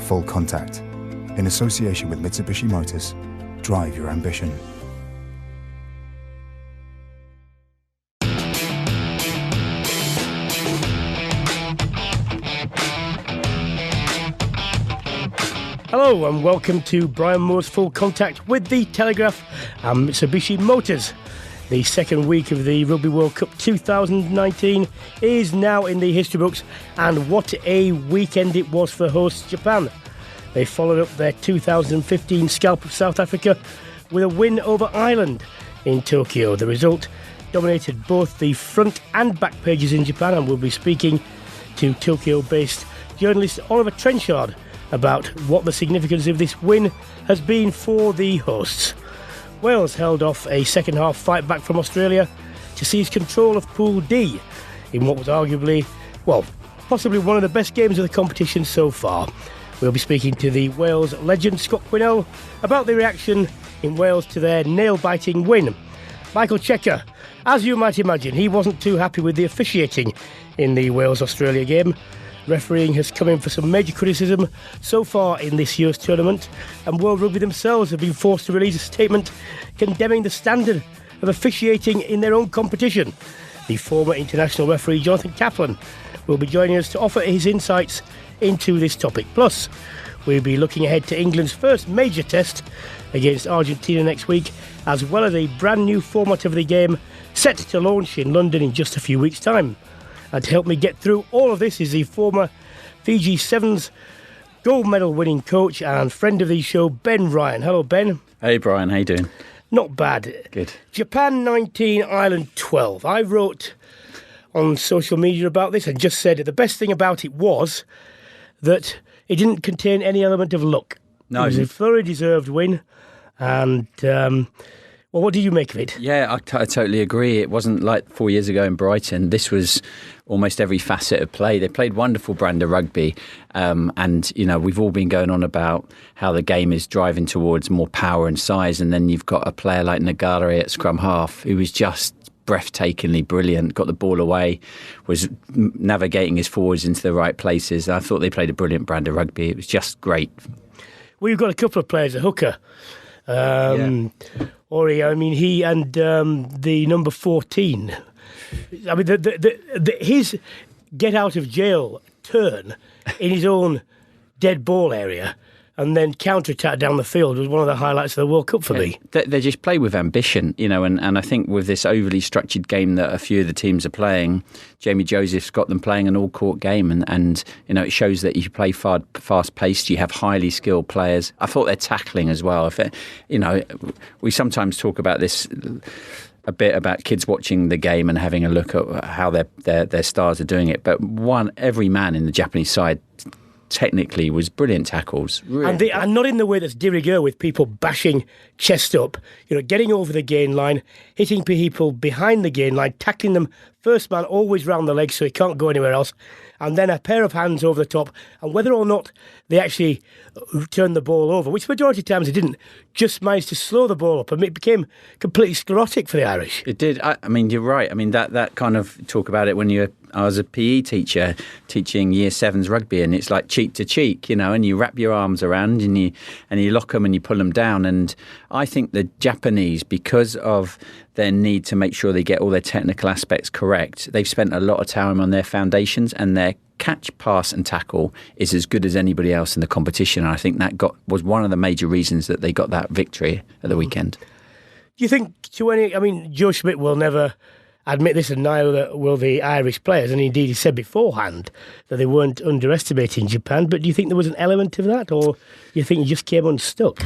Full Contact. In association with Mitsubishi Motors, drive your ambition. Hello and welcome to Brian Moore's Full Contact with the Telegraph and Mitsubishi Motors. The second week of the Rugby World Cup 2019 is now in the history books, and what a weekend it was for hosts Japan. They followed up their 2015 scalp of South Africa with a win over Ireland in Tokyo. The result dominated both the front and back pages in Japan, and we'll be speaking to Tokyo-based journalist Oliver Trenchard about what the significance of this win has been for the hosts. Wales held off a second half fight back from Australia to seize control of Pool D in what was arguably, possibly one of the best games of the competition so far. We'll be speaking to the Wales legend Scott Quinell about the reaction in Wales to their nail-biting win. Micheal Cheika, as you might imagine, he wasn't too happy with the officiating in the Wales-Australia game. Refereeing has come in for some major criticism so far in this year's tournament, and World Rugby themselves have been forced to release a statement condemning the standard of officiating in their own competition. The former international referee Jonathan Kaplan will be joining us to offer his insights into this topic. Plus, we'll be looking ahead to England's first major test against Argentina next week, as well as a brand new format of the game set to launch in London in just a few weeks' time. And to help me get through all of this is the former Fiji Sevens gold medal winning coach and friend of the show, Ben Ryan. Hello, Ben. Hey, Brian. How you doing? Not bad. Good. Japan 19, Ireland 12. I wrote on social media about this and just said the best thing about it was that it didn't contain any element of luck. No. It was a thoroughly deserved win. And, what do you make of it? Yeah, I totally agree. It wasn't like 4 years ago in Brighton. This was almost every facet of play. They played wonderful brand of rugby. And, we've all been going on about how the game is driving towards more power and size. And then you've got a player like Nagare at scrum half who was just breathtakingly brilliant, got the ball away, was navigating his forwards into the right places. I thought they played a brilliant brand of rugby. It was just great. Well, you've got a couple of players, a hooker. Ori, he and the number 14. I mean, his get out of jail turn in his own dead ball area and then counter-attack down the field was one of the highlights of the World Cup for me. They just play with ambition, and I think with this overly structured game that a few of the teams are playing, Jamie Joseph's got them playing an all-court game, and it shows that you play fast-paced, you have highly skilled players. I thought their tackling as well. We sometimes talk about this a bit about kids watching the game and having a look at how their stars are doing it, but every man in the Japanese side technically was brilliant tackles. Really. And not in the way that's de rigueur with people bashing chest up, getting over the gain line, hitting people behind the gain line, tackling them first man always round the legs so he can't go anywhere else, and then a pair of hands over the top, and whether or not they actually turned the ball over, which majority of times they didn't, just managed to slow the ball up, and it became completely sclerotic for the Irish. It did. You're right. that kind of talk about it when I was a PE teacher teaching year 7s rugby, and it's like cheek to cheek, and you wrap your arms around and you lock them and you pull them down. And I think the Japanese, because of their need to make sure they get all their technical aspects correct, they've spent a lot of time on their foundations, and their catch, pass and tackle is as good as anybody else in the competition. And I think that was one of the major reasons that they got that victory at the weekend. Do you think Joe Schmidt will never admit this, and neither will the Irish players, and indeed he said beforehand that they weren't underestimating Japan, but do you think there was an element of that, or do you think he just came unstuck?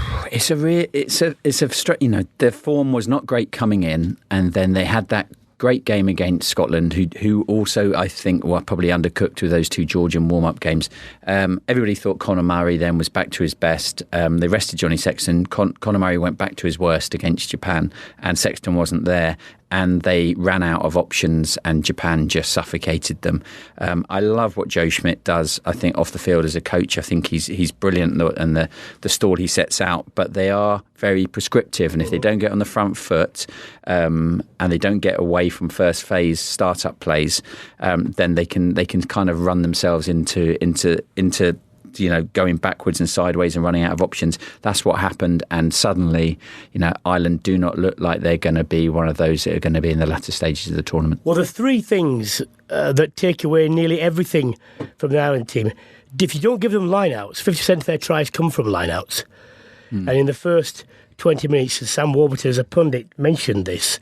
Their form was not great coming in, and then they had that great game against Scotland, who also, I think, were probably undercooked with those two Georgian warm-up games. Everybody thought Conor Murray then was back to his best. They rested Johnny Sexton. Conor Murray went back to his worst against Japan, and Sexton wasn't there. And they ran out of options, and Japan just suffocated them. I love what Joe Schmidt does, I think, off the field as a coach. I think he's brilliant, and the stall he sets out. But they are very prescriptive, and if they don't get on the front foot and they don't get away from first phase startup plays, then they can kind of run themselves into going backwards and sideways and running out of options. That's what happened. And suddenly, Ireland do not look like they're going to be one of those that are going to be in the latter stages of the tournament. Well, the three things that take away nearly everything from the Ireland team, if you don't give them line-outs, 50% of their tries come from line-outs. And in the first 20 minutes, Sam Warburton, as a pundit, mentioned this.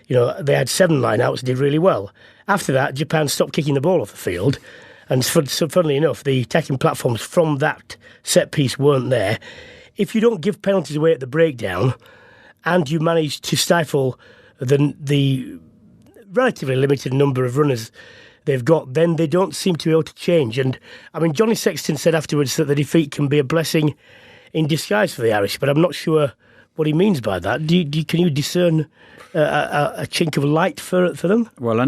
They had 7 line-outs and did really well. After that, Japan stopped kicking the ball off the field. And so funnily enough, the attacking platforms from that set piece weren't there. If you don't give penalties away at the breakdown and you manage to stifle the relatively limited number of runners they've got, then they don't seem to be able to change. And, Johnny Sexton said afterwards that the defeat can be a blessing in disguise for the Irish, but I'm not sure what he means by that. Can you discern a chink of light for them? Well,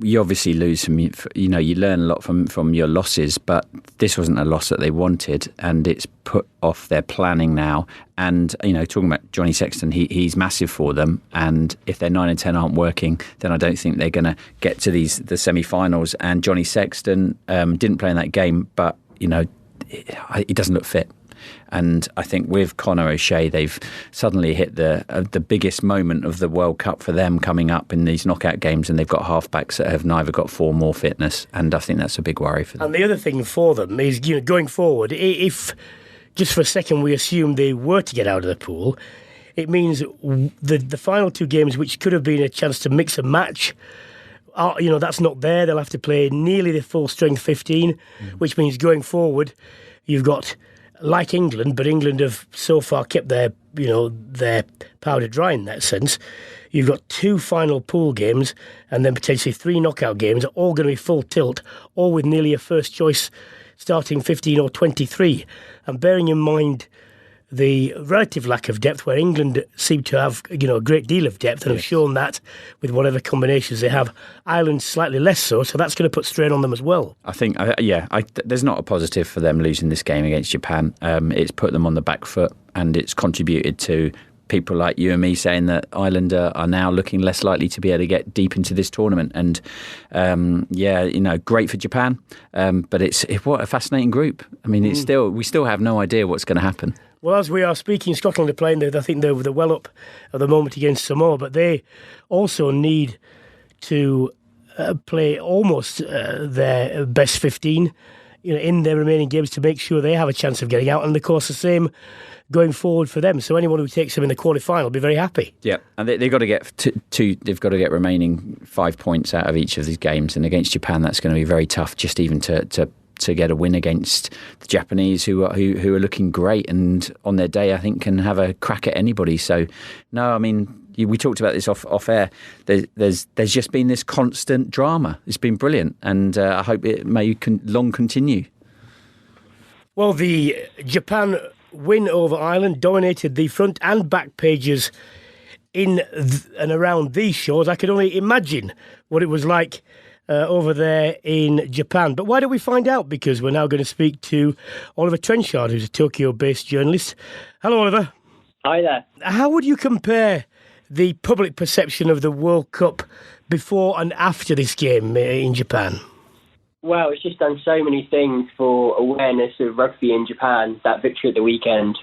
you obviously lose some. You learn a lot from your losses, but this wasn't a loss that they wanted, and it's put off their planning now. And talking about Johnny Sexton, he's massive for them. And if their 9 and 10 aren't working, then I don't think they're going to get to the semi-finals. And Johnny Sexton didn't play in that game, but he doesn't look fit. And I think with Conor O'Shea, they've suddenly hit the biggest moment of the World Cup for them coming up in these knockout games, and they've got halfbacks that have neither got form or fitness, and I think that's a big worry for them. And the other thing for them is, going forward, if just for a second we assume they were to get out of the pool, it means the final 2 games, which could have been a chance to mix and match, that's not there. They'll have to play nearly the full strength 15, which means going forward, you've got, like England, but England have so far kept their powder dry in that sense. You've got 2 final pool games and then potentially 3 knockout games, all going to be full tilt, all with nearly a first choice starting 15 or 23. And bearing in mind the relative lack of depth, where England seem to have a great deal of depth and have shown that with whatever combinations they have, Ireland slightly less so that's going to put strain on them as well. I think there's not a positive for them losing this game against Japan. It's put them on the back foot, and it's contributed to people like you and me saying that Ireland are now looking less likely to be able to get deep into this tournament. And great for Japan, but it's what a fascinating group. We still have no idea what's going to happen. Well, as we are speaking, Scotland are playing. I think they're well up at the moment against Samoa, but they also need to play almost their best 15 in their remaining games to make sure they have a chance of getting out. And of course, the same going forward for them. So anyone who takes them in the quarterfinal will be very happy. Yeah, and they've got to get they've got to get remaining 5 points out of each of these games. And against Japan, that's going to be very tough. Just even to get a win against the Japanese, who are looking great, and on their day, I think, can have a crack at anybody. So, no, we talked about this off air. There's just been this constant drama. It's been brilliant, and I hope it may long continue. Well, the Japan win over Ireland dominated the front and back pages in and around these shows. I could only imagine what it was like over there in Japan. But why don't we find out? Because we're now going to speak to Oliver Trenchard, who's a Tokyo-based journalist. Hello, Oliver. Hi there. How would you compare the public perception of the World Cup before and after this game in Japan? Well, it's just done so many things for awareness of rugby in Japan, that victory at the weekend.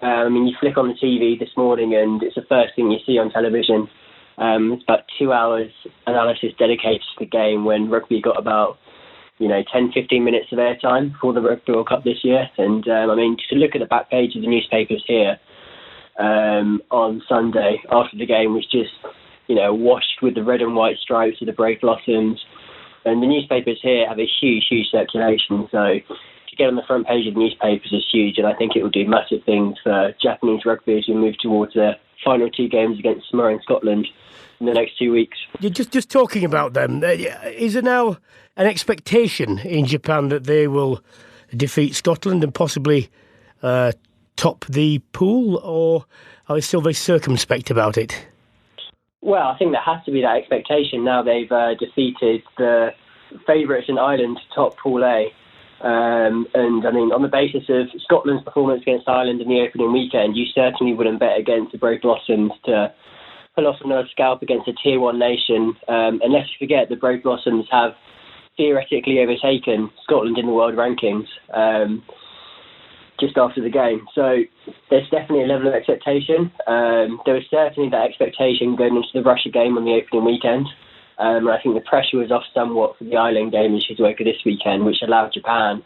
You flick on the TV this morning and it's the first thing you see on television. It's about 2 hours analysis dedicated to the game, when rugby got about 10-15 minutes of airtime for the Rugby World Cup this year. And to look at the back page of the newspapers here on Sunday after the game was just washed with the red and white stripes of the brave blossoms. And the newspapers here have a huge circulation, so to get on the front page of the newspapers is huge, and I think it will do massive things for Japanese rugby as we move towards the final 2 games against Samoa and Scotland in the next 2 weeks. Just talking about them, is there now an expectation in Japan that they will defeat Scotland and possibly top the pool, or are they still very circumspect about it? Well, I think there has to be that expectation. Now they've defeated the favourites in Ireland to top Pool A. On the basis of Scotland's performance against Ireland in the opening weekend, you certainly wouldn't bet against the Brave Blossoms to pull off another scalp against a Tier 1 nation. Unless you forget, the Brave Blossoms have theoretically overtaken Scotland in the world rankings. just after the game. So there's definitely a level of expectation. There was certainly that expectation going into the Russia game on the opening weekend. I think the pressure was off somewhat for the island game in Shizuoka this weekend, which allowed Japan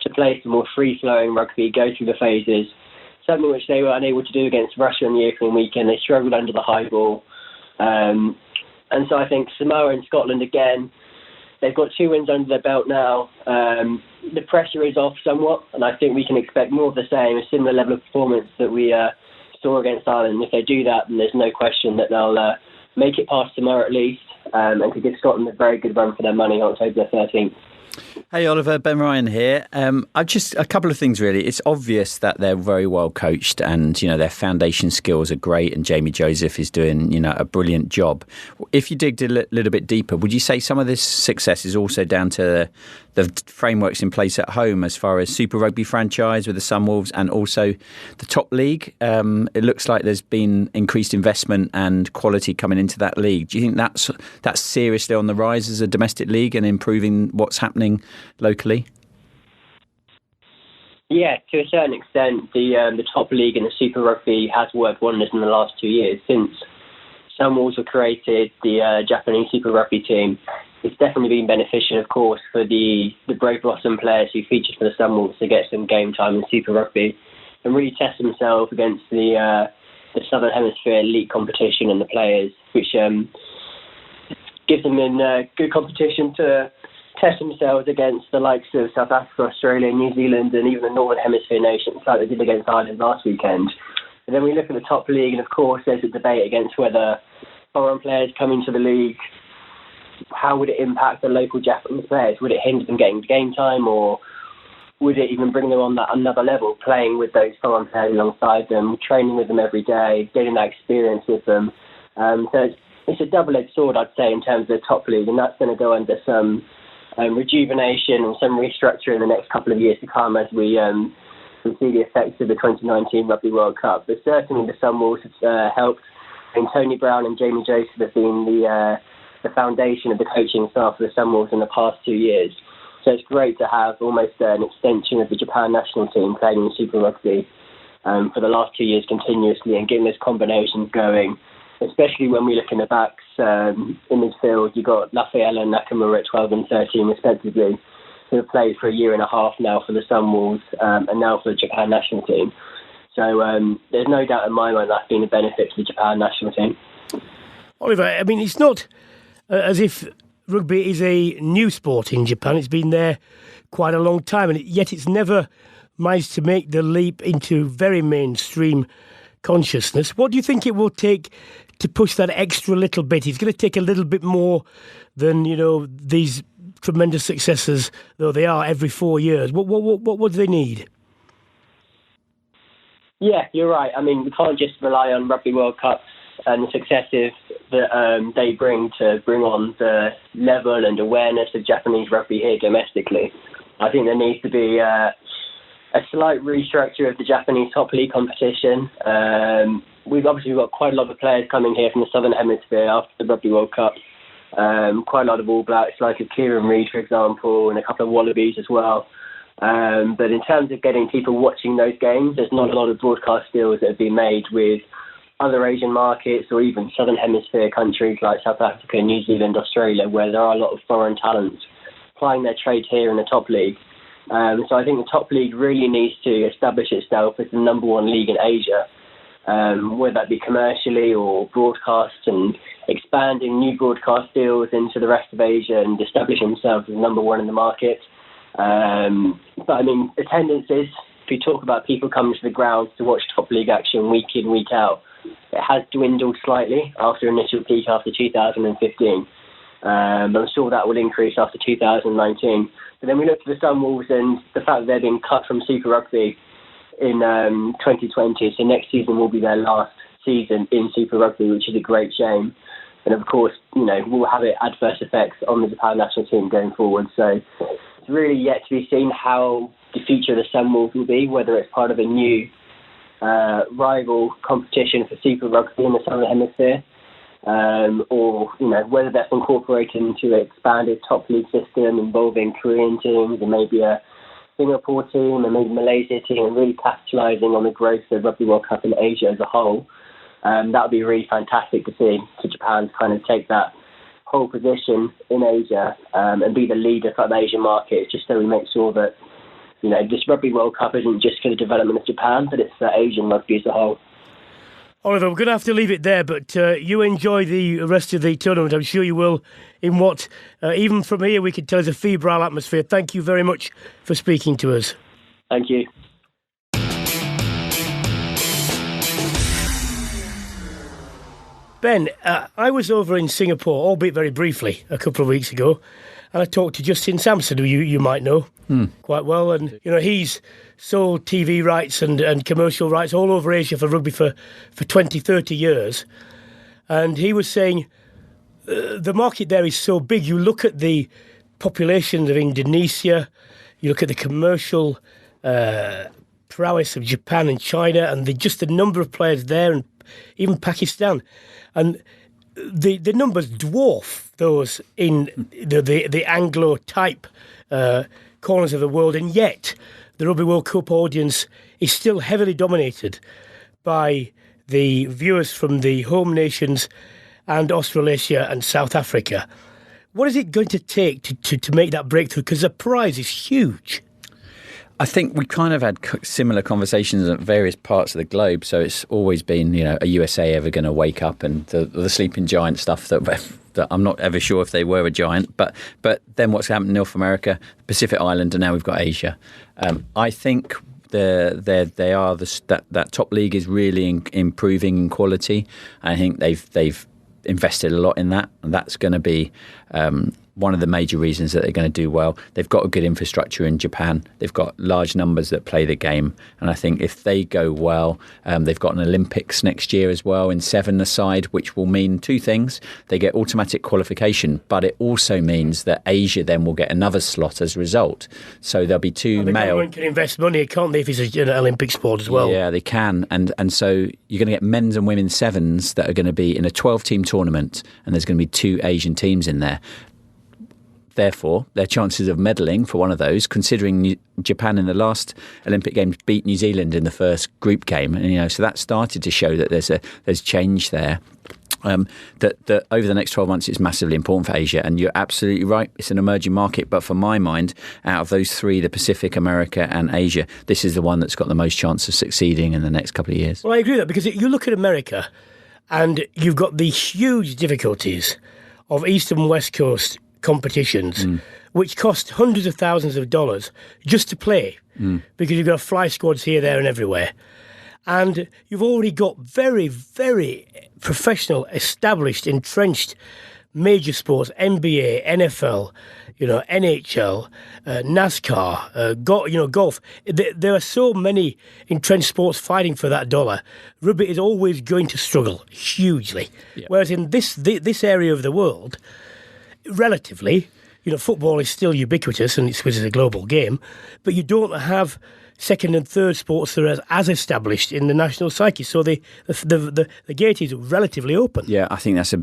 to play some more free-flowing rugby, go through the phases, something which they were unable to do against Russia on the opening weekend. They struggled under the high ball. And so I think Samoa and Scotland, again, they've got 2 wins under their belt now. The pressure is off somewhat, and I think we can expect more of the same, a similar level of performance that we saw against Ireland. And if they do that, then there's no question that they'll make it past Samoa at least, and could give Scotland a very good run for their money on October 13th. Hey Oliver, Ben Ryan here. I've just a couple of things really. It's obvious that they're very well coached, and their foundation skills are great, and Jamie Joseph is doing a brilliant job. If you dig a little bit deeper, would you say some of this success is also down to the frameworks in place at home, as far as Super Rugby franchise with the Sunwolves and also the top league? It looks like there's been increased investment and quality coming into that league. Do you think that's seriously on the rise as a domestic league and improving what's happening locally? Yeah, to a certain extent, the top league and the Super Rugby has worked wonders in the last 2 years. Since Sunwolves were created, the Japanese Super Rugby team, it's definitely been beneficial, of course, for the Brave Blossom players who featured for the Sunwolves to get some game time in Super Rugby and really test themselves against the Southern Hemisphere elite competition and the players, which gives them in good competition to test themselves against the likes of South Africa, Australia, New Zealand, and even the Northern Hemisphere nations, like they did against Ireland last weekend. And then we look at the top league, and of course there's a debate against whether foreign players coming to the league, how would it impact the local Japanese players? Would it hinder them getting game time, or would it even bring them on that another level, playing with those foreign players alongside them, training with them every day, getting that experience with them? So it's a double-edged sword, I'd say, in terms of the top league, and that's going to go under some rejuvenation and some restructure in the next couple of years to come as we see the effects of the 2019 Rugby World Cup. But certainly the Sunwolves have helped, and Tony Brown and Jamie Joseph have been the foundation of the coaching staff of the Sunwolves in the past 2 years. So it's great to have almost an extension of the Japan national team playing in Super Rugby for the last 2 years continuously and getting those combinations going, especially when we look in the backs in midfield. You've got Lafayette and Nakamura at 12 and 13 respectively, who have played for a year and a half now for the Sunwolves and now for the Japan national team. So there's no doubt in my mind that's been a benefit to the Japan national team. Oliver, I mean, it's not as if rugby is a new sport in Japan. It's been there quite a long time, and yet it's never managed to make the leap into very mainstream consciousness. What do you think it will take to push that extra little bit? It's going to take a little bit more than, these tremendous successes, though they are every 4 years. What do they need? Yeah, you're right. I mean, we can't just rely on Rugby World Cups and the successes that they bring on the level and awareness of Japanese rugby here domestically. I think there needs to be a slight restructure of the Japanese top league competition. We've obviously got quite a lot of players coming here from the Southern Hemisphere after the Rugby World Cup. Quite a lot of All Blacks, like Kieran Reid, for example, and a couple of Wallabies as well. But in terms of getting people watching those games, there's not a lot of broadcast deals that have been made with other Asian markets or even Southern Hemisphere countries like South Africa, New Zealand, Australia, where there are a lot of foreign talents plying their trade here in the top league. So I think the top league really needs to establish itself as the number one league in Asia, whether that be commercially or broadcast, and expanding new broadcast deals into the rest of Asia and establishing themselves as number one in the market. But I mean, attendances, if you talk about people coming to the grounds to watch top league action week in, week out, it has dwindled slightly after initial peak after 2015. I'm sure that will increase after 2019. But then we look to the Sunwolves and the fact that they're being cut from Super Rugby in 2020. So next season will be their last season in Super Rugby, which is a great shame. And of course, will have adverse effects on the Japan national team going forward. So it's really yet to be seen how the future of the Sunwolves will be, whether it's part of a new rival competition for Super Rugby in the Southern Hemisphere, or whether that's incorporated into an expanded top league system involving Korean teams and maybe a Singapore team and maybe Malaysia team and really capitalising on the growth of Rugby World Cup in Asia as a whole. That would be really fantastic to see, for Japan to kind of take that whole position in Asia and be the leader for the Asian market, just so we make sure that, you know, this Rugby World Cup isn't just for the development of Japan, but it's for Asian rugby as a whole. Oliver, we're going to have to leave it there, but you enjoy the rest of the tournament. I'm sure you will, in what, even from here, we could tell is a febrile atmosphere. Thank you very much for speaking to us. Thank you. Ben, I was over in Singapore, albeit very briefly, a couple of weeks ago, and I talked to Justin Sampson, who you might know quite well. And, you know, he's sold TV rights and commercial rights all over Asia for rugby for 20, 30 years. And he was saying the market there is so big. You look at the populations of Indonesia, you look at the commercial prowess of Japan and China, and just the number of players there, and even Pakistan. And the numbers dwarf those in the Anglo-type corners of the world, and yet the Rugby World Cup audience is still heavily dominated by the viewers from the home nations and Australasia and South Africa. What is it going to take to make that breakthrough? Because the prize is huge. I think we kind of had similar conversations at various parts of the globe. So it's always been, you know, are USA ever going to wake up, and the sleeping giant stuff that I'm not ever sure if they were a giant. But then what's happened in North America, Pacific Island, and now we've got Asia. I think that top league is really improving in quality. I think they've invested a lot in that, and that's going to be one of the major reasons that they're going to do well. They've got a good infrastructure in Japan. They've got large numbers that play the game, and I think if they go well, they've got an Olympics next year as well in 7-a-side, which will mean two things. They get automatic qualification, but it also means that Asia then will get another slot as a result. So there'll be two the male. government can invest money, can't they, if it's an Olympic sport as well? Yeah, they can, and so you're going to get men's and women's sevens that are going to be in a 12-team tournament, and there's going to be 2 Asian teams in there. Therefore, their chances of medaling for one of those, considering Japan in the last Olympic Games beat New Zealand in the first group game, and, you know, so that started to show that there's change there. That over the next 12 months is massively important for Asia, and you're absolutely right, it's an emerging market, but for my mind, out of those 3, the Pacific, America and Asia, this is the one that's got the most chance of succeeding in the next couple of years. Well, I agree with that, because you look at America and you've got the huge difficulties of East and West Coast competitions, which cost hundreds of thousands of dollars just to play, because you've got to fly squads here, there and everywhere. And you've already got very, very professional, established, entrenched major sports, NBA, NFL, you know, NHL, NASCAR, golf. There are so many entrenched sports fighting for that dollar. Rugby is always going to struggle hugely. Yeah. Whereas in this area of the world, relatively, you know, football is still ubiquitous and it's a global game, but you don't have second and third sports that are as established in the national psyche. So the gate is relatively open. Yeah, I think that's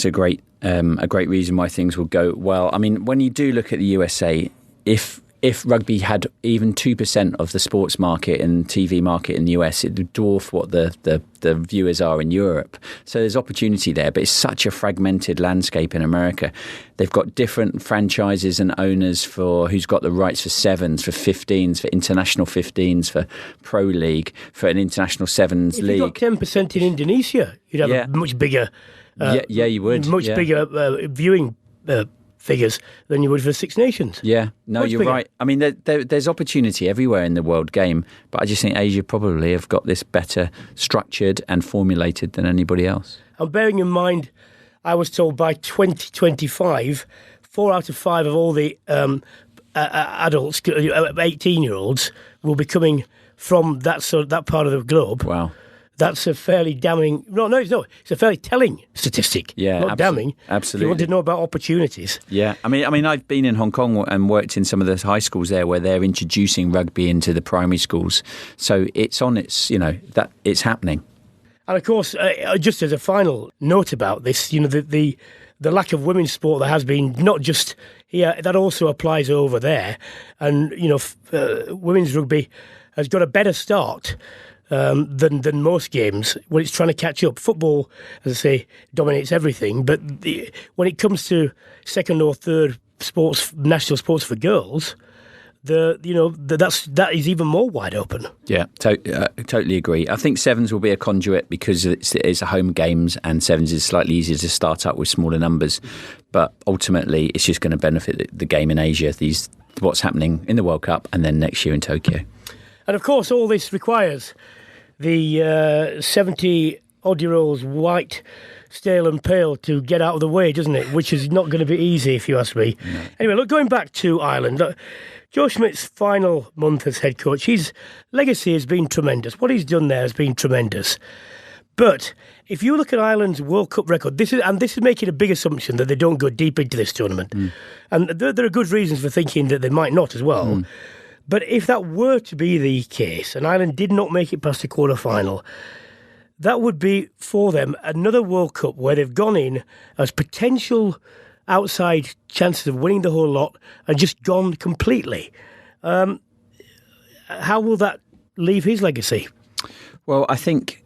a great reason why things will go well. I mean, when you do look at the USA, if rugby had even 2% of the sports market and TV market in the US, it would dwarf what the viewers are in Europe. So there's opportunity there, but it's such a fragmented landscape in America. They've got different franchises and owners for who's got the rights for 7s, for 15s, for international 15s, for Pro League, for an international 7s league. If you got 10% in Indonesia, you'd have a much bigger... you would. Much bigger viewing figures than you would for Six Nations. Yeah, no, you're right. I mean, there's opportunity everywhere in the world game, but I just think Asia probably have got this better structured and formulated than anybody else. And bearing in mind, I was told by 2025, 4 out of 5 of all the adults, 18-year-olds, will be coming from that part of the globe. Wow. That's a fairly damning... No, it's a fairly telling statistic. Yeah, not damning. Absolutely. If you want to know about opportunities. Yeah, I mean, I've been in Hong Kong and worked in some of the high schools there where they're introducing rugby into the primary schools. So it's that it's happening. And of course, just as a final note about this, you know, the the lack of women's sport that has been, not just here, that also applies over there. And, women's rugby has got a better start than most games when it's trying to catch up. Football, as I say, dominates everything. But when it comes to second or third national sports for girls, that is even more wide open. Yeah, totally agree. I think Sevens will be a conduit because it's a home games, and Sevens is slightly easier to start up with smaller numbers. But ultimately, it's just going to benefit the game in Asia. What's happening in the World Cup, and then next year in Tokyo. And of course, all this requires the 70-odd-year-olds, white, stale and pale, to get out of the way, doesn't it? Which is not going to be easy, if you ask me. No. Anyway, look, going back to Ireland, Joe Schmidt's final month as head coach, his legacy has been tremendous. What he's done there has been tremendous. But if you look at Ireland's World Cup record, this is making a big assumption that they don't go deep into this tournament. And there are good reasons for thinking that they might not as well. But if that were to be the case, and Ireland did not make it past the quarter-final, that would be, for them, another World Cup where they've gone in as potential outside chances of winning the whole lot and just gone completely. How will that leave his legacy? Well, I think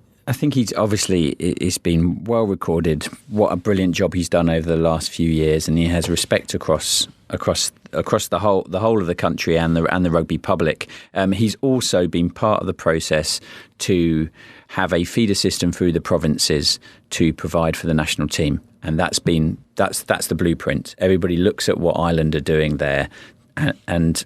he's obviously, it's been well recorded what a brilliant job he's done over the last few years, and he has respect across the whole of the country and the rugby public. He's also been part of the process to have a feeder system through the provinces to provide for the national team, and that's the blueprint. Everybody looks at what Ireland are doing there, and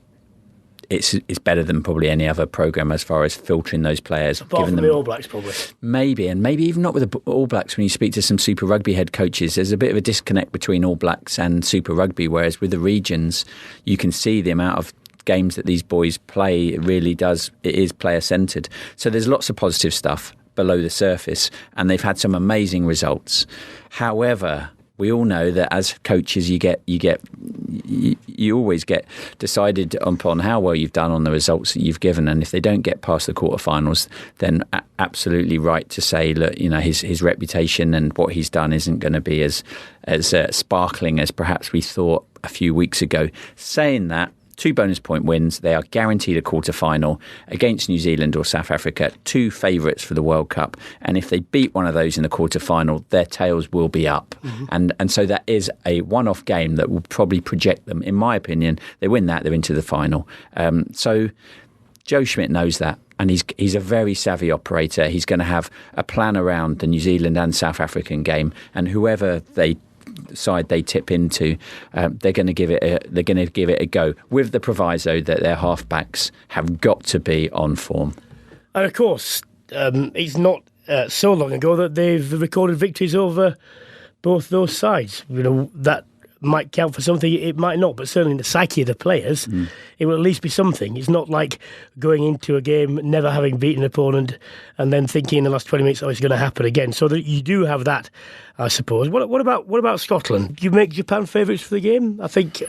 it's better than probably any other programme as far as filtering those players. Apart from the All Blacks, probably. Maybe even not with the All Blacks. When you speak to some Super Rugby head coaches, there's a bit of a disconnect between All Blacks and Super Rugby, whereas with the regions, you can see the amount of games that these boys play. It is player-centred. So there's lots of positive stuff below the surface, and they've had some amazing results. However, we all know that as coaches, you always get decided upon how well you've done on the results that you've given, and if they don't get past the quarterfinals, then absolutely right to say, look, his reputation and what he's done isn't going to be as sparkling as perhaps we thought a few weeks ago. Saying that, 2 bonus point wins. They are guaranteed a quarter-final against New Zealand or South Africa, 2 favourites for the World Cup. And if they beat one of those in the quarter-final, their tails will be up. Mm-hmm. And so that is a one-off game that will probably project them. In my opinion, they win that, they're into the final. So Joe Schmidt knows that. And he's a very savvy operator. He's going to have a plan around the New Zealand and South African game. And whoever side they tip into, they're going to give it a go, with the proviso that their halfbacks have got to be on form. And of course, it's not so long ago that they've recorded victories over both those sides. That might count for something, it might not, but certainly in the psyche of the players, it will at least be something. It's not like going into a game never having beaten an opponent and then thinking in the last 20 minutes, it's going to happen again. So that you do have that, I suppose. What about Scotland? Do you make Japan favourites for the game? I think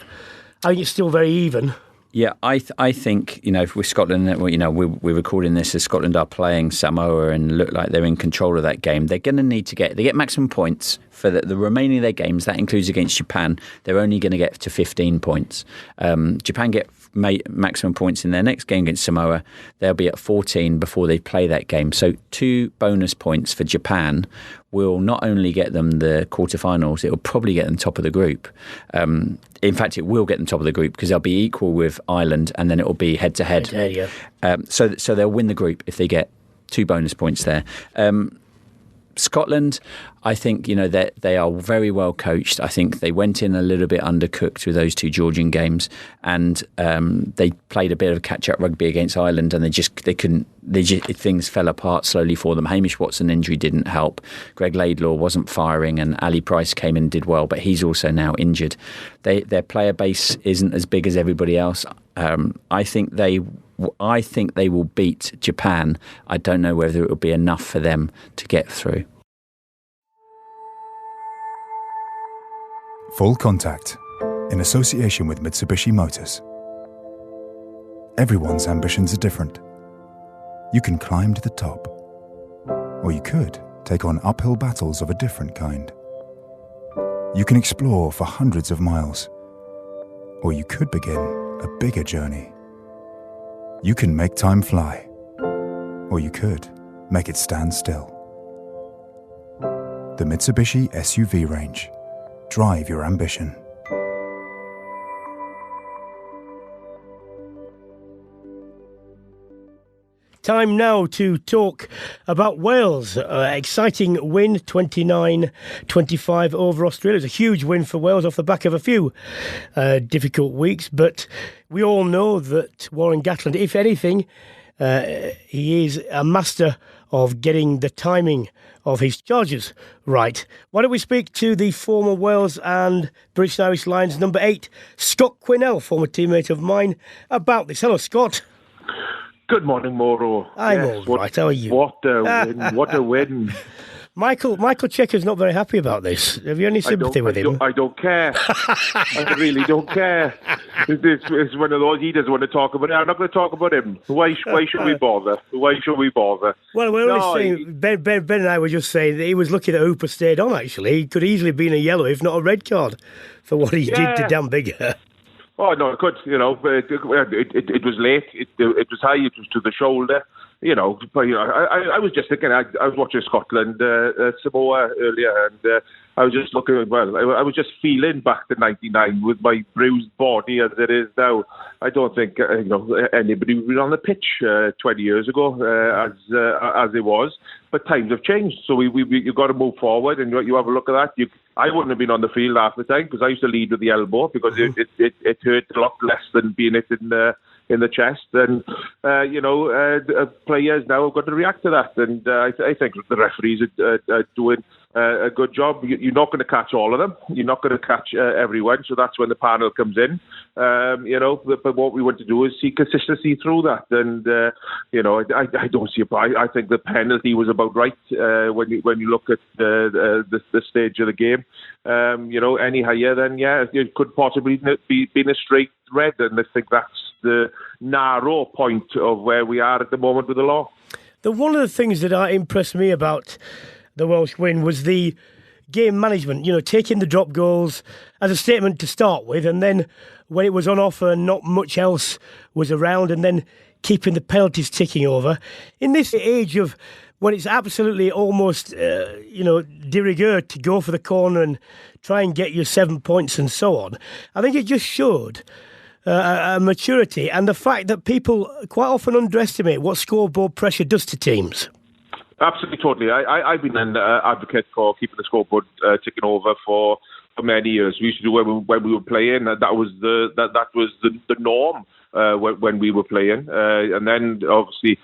it's still very even. Yeah, I think, with Scotland, we're recording this as Scotland are playing Samoa and look like they're in control of that game. They're going to need to get maximum points for the remaining of their games. That includes against Japan. They're only going to get to 15 points. Japan get maximum points in their next game against Samoa. They'll be at 14 before they play that game. So 2 bonus points for Japan will not only get them the quarterfinals, it will probably get them top of the group. In fact, it will get them top of the group because they'll be equal with Ireland, and then it will be head-to-head. So they'll win the group if they get 2 bonus points there. Scotland, I think, that they are very well coached. I think they went in a little bit undercooked with those 2 Georgian games, and they played a bit of catch-up rugby against Ireland, and things fell apart slowly for them. Hamish Watson injury didn't help. Greg Laidlaw wasn't firing, and Ali Price came in and did well, but he's also now injured. Their player base isn't as big as everybody else. I think they will beat Japan. I don't know whether it will be enough for them to get through. Full Contact, in association with Mitsubishi Motors. Everyone's ambitions are different. You can climb to the top, or you could take on uphill battles of a different kind. You can explore for hundreds of miles. Or you could begin a bigger journey. You can make time fly. Or you could make it stand still. The Mitsubishi SUV range. Drive your ambition. Time now to talk about Wales. Exciting win, 29-25 over Australia. It's a huge win for Wales off the back of a few difficult weeks. But we all know that Warren Gatland, if anything, he is a master of getting the timing of his charges right. Why don't we speak to the former Wales and British and Irish Lions number 8, Scott Quinell, former teammate of mine, about this. Hello, Scott. Good morning, Mauro. I'm all right. How are you? What a win! What a win! Micheal Cheika's not very happy about this. Have you any sympathy with him? I don't care. I really don't care. It's one of those, he doesn't want to talk about it. I'm not going to talk about him. Why should we bother? Why should we bother? Well, we're only saying, Ben and I were just saying that he was lucky that Hooper stayed on, actually. He could easily have been a yellow, if not a red card, for what he did to Dan Biggar. Oh, no, it could, but it was late, it was high, it was to the shoulder, but, I was just thinking, I was watching Scotland, Samoa earlier, and I was just looking, I was just feeling back to 99 with my bruised body as it is now. I don't think, anybody would be on the pitch 20 years ago as it was, but times have changed, so you've got to move forward, and you have a look at that. I wouldn't have been on the field half the time because I used to lead with the elbow because it hurt a lot less than being hit in the chest. And, players now have got to react to that. And I think the referees are doing a good job. You're not going to catch all of them. You're not going to catch everyone. So that's when the panel comes in. But what we want to do is see consistency through that. And, I don't see I think the penalty was about right when you look at the stage of the game. Any higher than, it could possibly be in a straight red. And I think that's the narrow point of where we are at the moment with the law. One of the things that impressed me about the Welsh win was the game management, taking the drop goals as a statement to start with, and then when it was on offer, not much else was around, and then keeping the penalties ticking over. In this age of when it's absolutely almost, de rigueur to go for the corner and try and get your 7 points and so on, I think it just showed a maturity and the fact that people quite often underestimate what scoreboard pressure does to teams. Absolutely, totally. I've been an advocate for keeping the scoreboard ticking over for many years. We used to do when we were playing. That was the norm when we were playing, and then obviously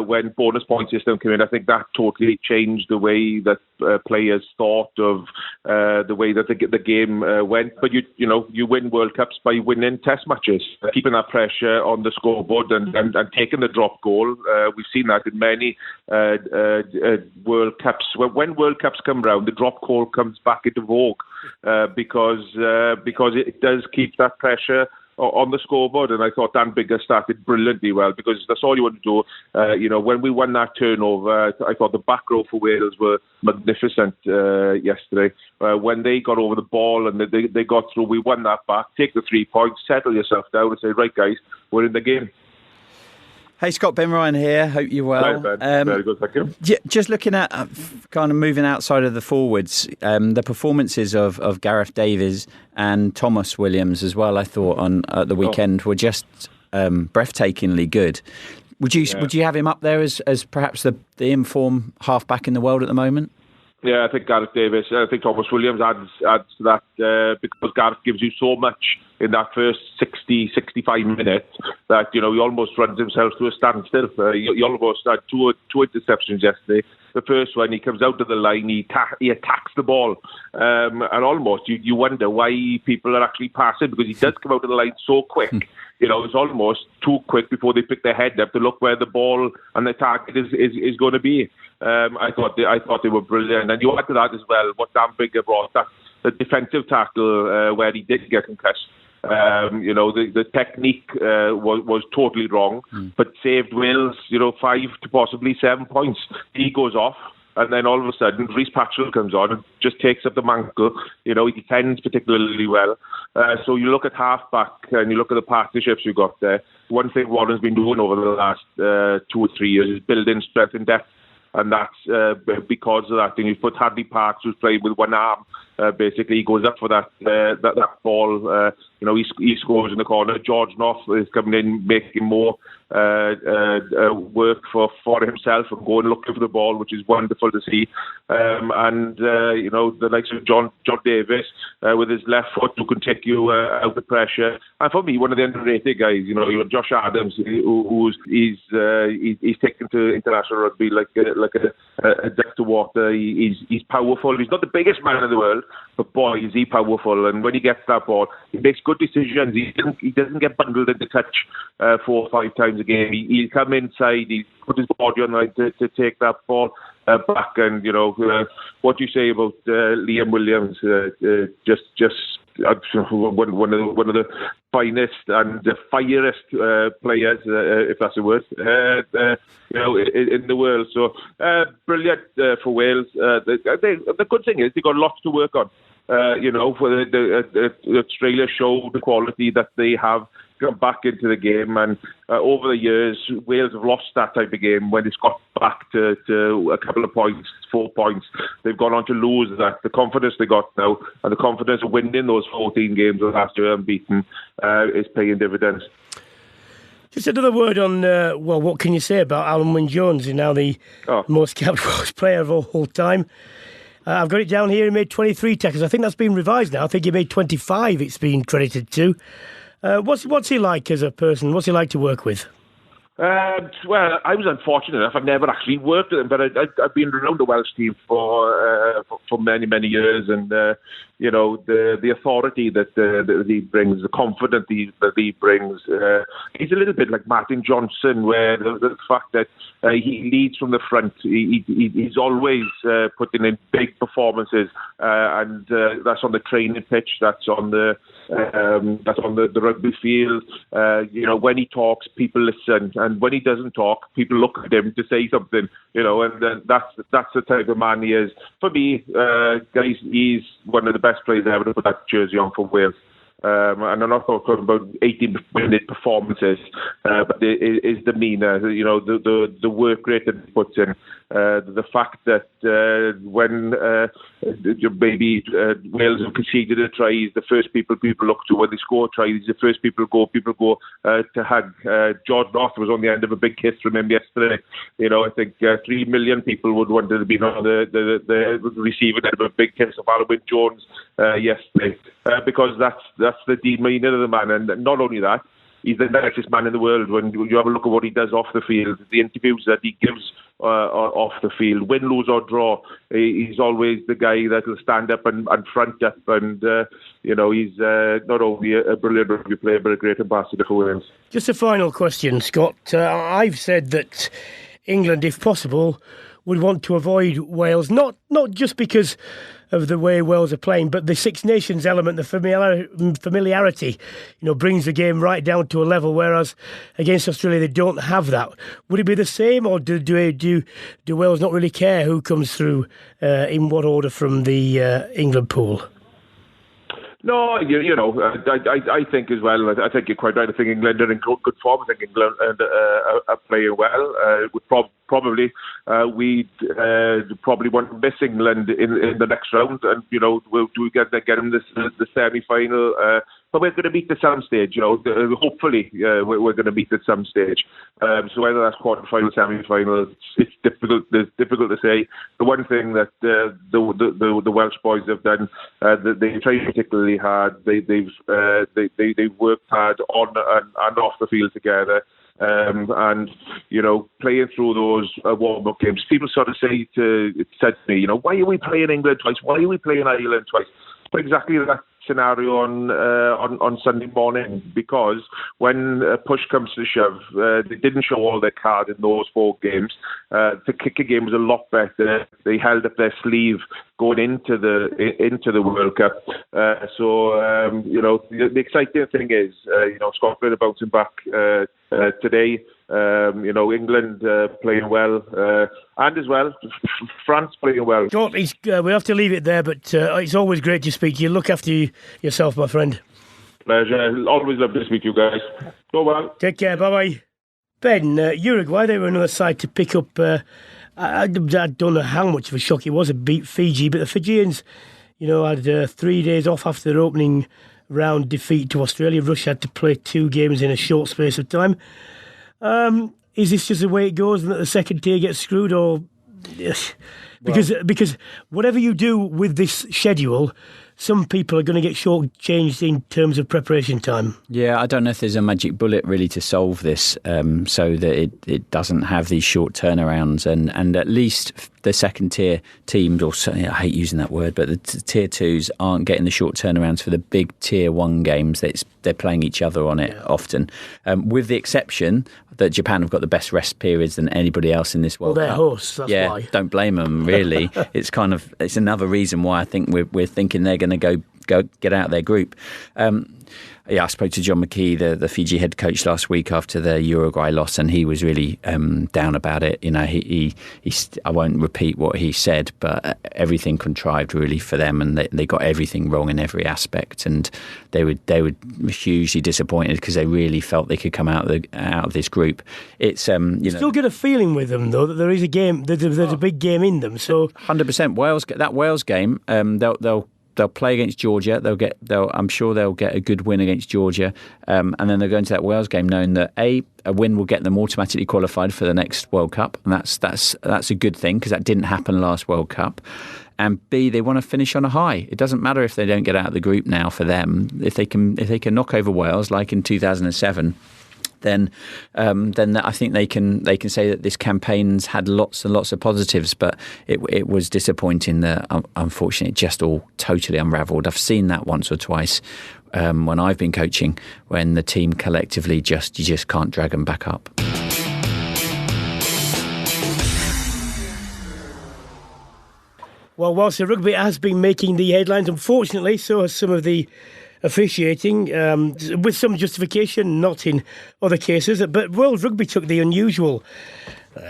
when bonus point system came in, I think that totally changed the way that players thought of the way that the game went. But you win World Cups by winning Test matches, keeping that pressure on the scoreboard and taking the drop goal. We've seen that in many World Cups. When World Cups come round, the drop goal comes back into vogue because it does keep that pressure on the scoreboard, and I thought Dan Biggar started brilliantly well because that's all you want to do. When we won that turnover, I thought the back row for Wales were magnificent yesterday. When they got over the ball and they got through, we won that back. Take the 3 points, settle yourself down, and say, right, guys, we're in the game. Hey Scott, Ben Ryan here. Hope you're well. Hi, Ben. Very good, thank you. Just looking at kind of moving outside of the forwards, the performances of Gareth Davies and Thomas Williams as well, I thought at the weekend were just breathtakingly good. Would you have him up there as perhaps the informed halfback in the world at the moment? Yeah, I think Gareth Davies. I think Thomas Williams adds to that because Gareth gives you so much in that first 60, 65 minutes that, he almost runs himself to a standstill. He almost had two interceptions yesterday. The first one, he comes out of the line, he attacks the ball, and almost you wonder why people are actually passing because he does come out of the line so quick. It's almost too quick before they pick their head up to look where the ball and the target is going to be. I thought they were brilliant, and you add to that as well what Dan Biggar brought, that the defensive tackle where he did get concussed. The technique was totally wrong, but saved Wales, 5 to possibly 7 points. He goes off, and then all of a sudden Rhys Patchell comes on and just takes up the mantle. He defends particularly well. So you look at half-back and you look at the partnerships we've got there. One thing Warren's been doing over the last 2 or 3 years is building strength and depth. And that's because of that. And you put Hadley Parks, who's playing with one arm. Basically, he goes up for that ball. He scores in the corner. George North is coming in, making more work for himself and going looking for the ball, which is wonderful to see. The likes of John Davis with his left foot, who can take you out of pressure. And for me, one of the underrated guys. You know Josh Adams, he's taken to international rugby like a duck to water. He's powerful. He's not the biggest man in the world, but boy, is he powerful. And when he gets that ball, he makes good decisions. He doesn't get bundled into touch 4 or 5 times a game. He'll come inside. He put his body on line to take that ball back. And what do you say about Liam Williams? One of the finest and the fieriest players, if that's a word, in the world. So brilliant for Wales. The good thing is they've got lots to work on. Australia showed the quality that they have come back into the game, and over the years Wales have lost that type of game when it's got back to a couple of points, 4 points. They've gone on to lose that. The confidence they got now, and the confidence of winning those 14 games last year unbeaten, is paying dividends. Just another word on, what can you say about Alan Wynne-Jones? He's now the most capped Welsh player of all time. I've got it down here, he made 23 tackles. I think that's been revised now. I think he made 25, it's been credited to. What's he like as a person? What's he like to work with? Well, I was unfortunate enough. I've never actually worked with him, but I've been around the Welsh team for many, many years, and the authority that he brings, the confidence that he brings. He's a little bit like Martin Johnson, where the fact that he leads from the front. He's always putting in big performances, and that's on the training pitch. That's on the rugby field. When he talks, people listen. And when he doesn't talk, people look at him to say something, and that's the type of man he is. For me, guys, he's one of the best players ever to put that jersey on for Wales. And I'm not talking about 80-minute performances, but his demeanour, the work rate that he puts in, the fact that when maybe Wales have conceded a try, he's the first people look to. When they score a try, he's the first people go to hug. George North was on the end of a big kiss from him yesterday. I think 3 million people would want to be on the receiving end of a big kiss of Alan Wynne-Jones yesterday, because that's the demeanour of the man. And not only that, he's the nicest man in the world. When you have a look at what he does off the field, the interviews that he gives off the field, win, lose or draw, he's always the guy that will stand up and front up. And he's not only a brilliant rugby player, but a great ambassador for Wales. Just a final question, Scott. I've said that England, if possible, would want to avoid Wales, not just because of the way Wales are playing, but the Six Nations element, the familiarity, brings the game right down to a level, whereas against Australia they don't have that. Would it be the same, or do Wales not really care who comes through in what order from the England pool? No, I think as well. I think you're quite right. I think England are in good form. I think England are playing well. We'd probably want to miss England in the next round, and do we get them the semi-final? But we're going to meet at some stage. Hopefully we're going to meet at some stage. So whether that's quarter-final, semi-final, it's difficult. It's difficult to say. The one thing that the Welsh boys have done, they trained particularly hard. They've worked hard on and off the field together. And playing through those warm-up games, people sort of said to me, why are we playing England twice? Why are we playing Ireland twice? But exactly that scenario on Sunday morning, because when push comes to shove, they didn't show all their card in those 4 games. The kicker game was a lot better. They held up their sleeve going into the World Cup. The exciting thing is, Scotland are bouncing back today. England playing well, and as well France playing well. John, we have to leave it there, but it's always great to speak to you. Look after yourself, my friend. Pleasure. Always love to speak to you guys. Go well. Take care. Bye-bye. Ben, Uruguay, they were another side to pick up. I don't know how much of a shock it was to beat Fiji, but the Fijians, had 3 days off after their opening round defeat to Australia. Russia had to play 2 games in a short space of time. Is this just the way it goes and that the second tier gets screwed, or because whatever you do with this schedule, some people are going to get shortchanged in terms of preparation time. Yeah, I don't know if there's a magic bullet really to solve this, so that it doesn't have these short turnarounds, and at least the second tier teams, or I hate using that word, but the tier 2s aren't getting the short turnarounds for the big tier 1 games. They're playing each other on it often, with the exception that Japan have got the best rest periods than anybody else in this World Cup. Well, they're hosts, that's why. Don't blame them, really. It's another reason why I think we're thinking they're going to go get out of their group. I spoke to John McKee, the Fiji head coach, last week after the Uruguay loss, and he was really down about it. I won't repeat what he said, but everything contrived really for them, and they got everything wrong in every aspect, and they were hugely disappointed because they really felt they could come out of this group. It's still get a feeling with them though that there is a game, there's a big game in them. So 100% that Wales game, they'll play against Georgia. I'm sure they'll get a good win against Georgia, and then they'll go into that Wales game knowing that a win will get them automatically qualified for the next World Cup, and that's a good thing because that didn't happen last World Cup. And B, they want to finish on a high. It doesn't matter if they don't get out of the group now. For them, if they can knock over Wales like in 2007. Then I think they can say that this campaign's had lots and lots of positives, but it was disappointing that unfortunately it just all totally unravelled. I've seen that once or twice when I've been coaching, when the team collectively you just can't drag them back up. Well, whilst the rugby has been making the headlines, unfortunately, so has some of the officiating, with some justification, not in other cases. But World Rugby took the unusual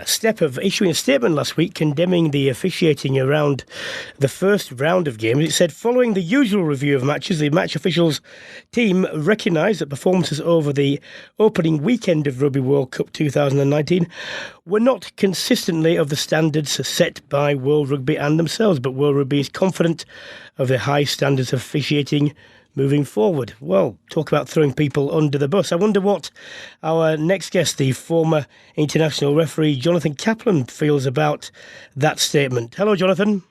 step of issuing a statement last week condemning the officiating around the first round of games. It said, following the usual review of matches, the match officials team recognised that performances over the opening weekend of Rugby World Cup 2019 were not consistently of the standards set by World Rugby and themselves, but World Rugby is confident of the high standards of officiating moving forward. Well, talk about throwing people under the bus. I wonder what our next guest, the former international referee Jonathan Kaplan, feels about that statement. Hello, Jonathan.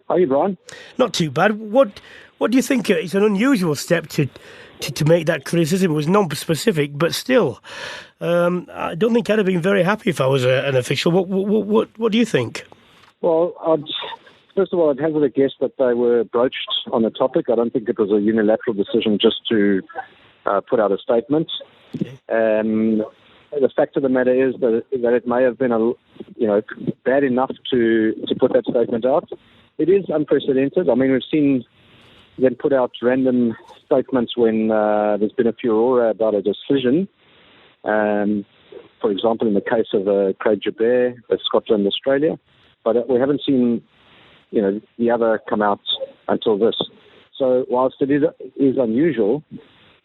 How are you, Brian? Not too bad. What do you think? It's an unusual step to make that criticism. It was non-specific, but still, I don't think I'd have been very happy if I was an official. What do you think? Well, first of all, I'd hazard a guess that they were broached on the topic. I don't think it was a unilateral decision just to put out a statement. Okay. The fact of the matter is that it may have been bad enough to put that statement out. It is unprecedented. I mean, we've seen them put out random statements when there's been a furore about a decision. For example, in the case of Craig Jabber with Scotland, Australia. But we haven't seen the other come out until this. So whilst it is unusual,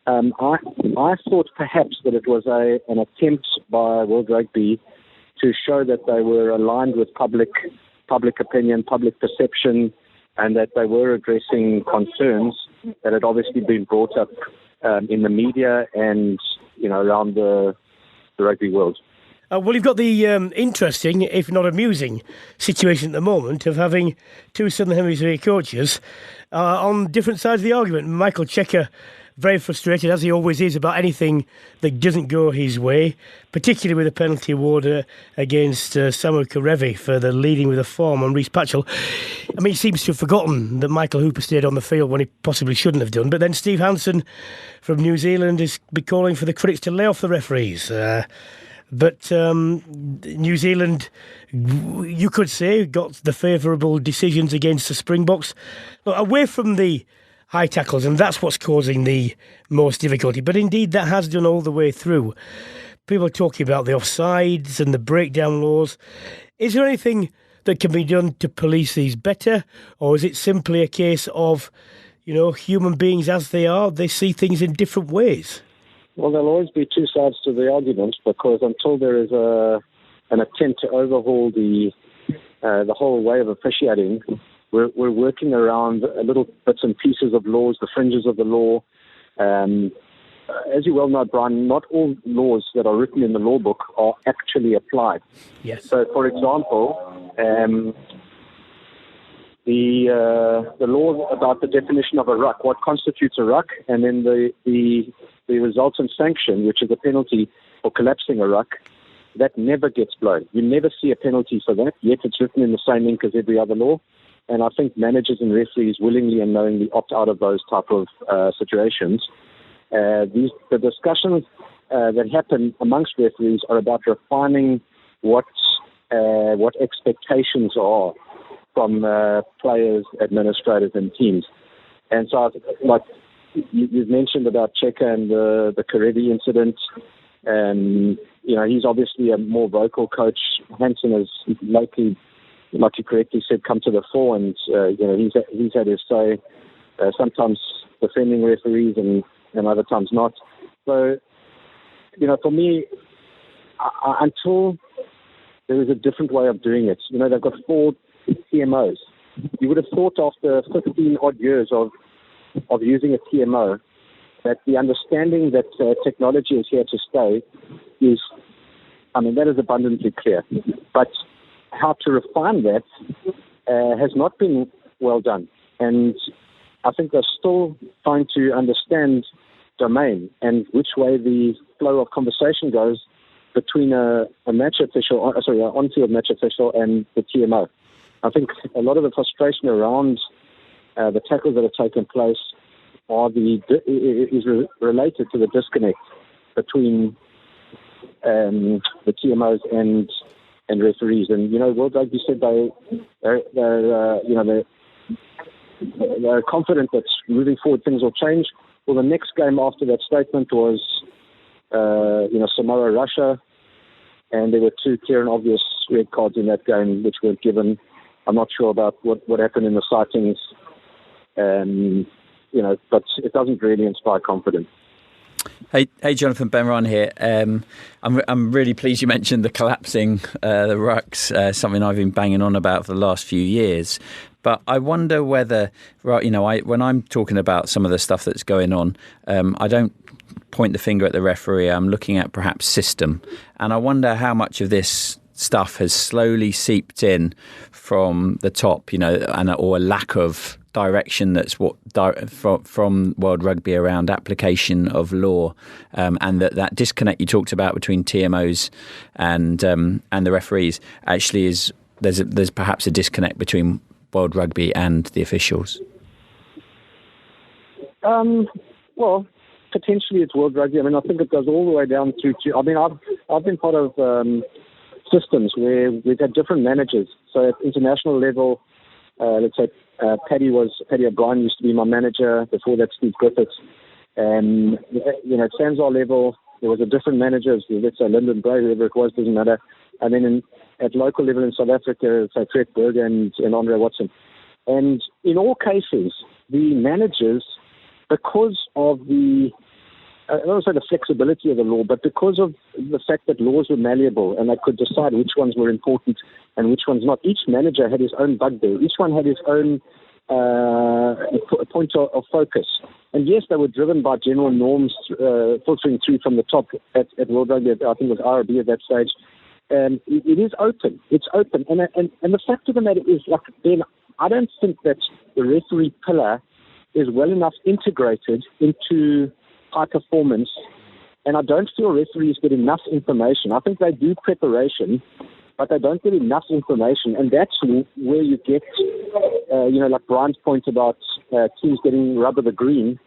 I thought perhaps that it was an attempt by World Rugby to show that they were aligned with public opinion, public perception, and that they were addressing concerns that had obviously been brought up in the media and around the rugby world. Well, you've got the interesting, if not amusing, situation at the moment of having two Southern Hemisphere coaches on different sides of the argument. Micheal Cheika, very frustrated, as he always is, about anything that doesn't go his way, particularly with a penalty award against Samu Kerevi for the leading with a form on Reece Patchell. I mean, he seems to have forgotten that Michael Hooper stayed on the field when he possibly shouldn't have done. But then Steve Hansen from New Zealand is calling for the critics to lay off the referees. But New Zealand, you could say, got the favourable decisions against the Springboks. Look, away from the high tackles, and that's what's causing the most difficulty. But indeed, that has done all the way through. people are talking about the offsides and the breakdown laws. Is there anything that can be done to police these better, or is it simply a case of, human beings as they are, they see things in different ways? Well, there'll always be two sides to the argument, because until there is an attempt to overhaul the whole way of officiating, we're working around little bits and pieces of laws, the fringes of the law. As you well know, Brian, not all laws that are written in the law book are actually applied. Yes. So, for example, the law about the definition of a ruck, what constitutes a ruck, and then the resultant sanction, which is a penalty for collapsing a ruck, that never gets blown. You never see a penalty for that, yet it's written in the same ink as every other law. And I think managers and referees willingly and knowingly opt out of those type of situations. The discussions that happen amongst referees are about refining what expectations are from players, administrators, and teams. And so, like you've mentioned about Cheika and the Karevi incident, he's obviously a more vocal coach. Hansen has lately, like you correctly said, come to the fore, and he's had his say, sometimes defending referees and other times not. So, for me, until there is a different way of doing it, they've got 4 TMOs. You would have thought after 15 odd years of using a TMO that the understanding that technology is here to stay that is abundantly clear. But how to refine that has not been well done. And I think they're still trying to understand domain and which way the flow of conversation goes between an on-field match official and the TMO. I think a lot of the frustration around the tackles that have taken place is related to the disconnect between the TMOs and referees. And World Rugby said they're confident that moving forward things will change. Well, the next game after that statement was Samoa, Russia, and there were 2 clear and obvious red cards in that game which weren't given. I'm not sure about what happened in the sightings, but it doesn't really inspire confidence. Hey, Jonathan, Ben Ryan here. I'm really pleased you mentioned the collapsing the rucks, something I've been banging on about for the last few years. But I wonder whether, when I'm talking about some of the stuff that's going on, I don't point the finger at the referee. I'm looking at perhaps system, and I wonder how much of this stuff has slowly seeped in from the top, or a lack of direction that's from World Rugby around application of law, and that disconnect you talked about between TMOs and the referees actually is there's perhaps a disconnect between World Rugby and the officials. Well, potentially it's World Rugby. I think it goes all the way down through to. I've been part of systems where we've had different managers. So at international level, let's say Paddy O'Brien used to be my manager. Before that, Steve Griffiths. And at Sanzar level, there was a different manager. Let's say Lyndon Bray, whoever it was, doesn't matter. And then at local level in South Africa, say Fred Berger and Andre Watson. And in all cases, the managers, because of I don't want to say the flexibility of the law, but because of the fact that laws were malleable and they could decide which ones were important and which ones not, each manager had his own bugbear. Each one had his own point of focus. And yes, they were driven by general norms filtering through from the top at World Rugby. I think it was RB at that stage. It is open. It's open. And the fact of the matter is, Ben, I don't think that the referee pillar is well enough integrated into high performance, and I don't feel referees get enough information. I think they do preparation, but they don't get enough information, and that's where you get, like Brian's point about teams getting rubber the green,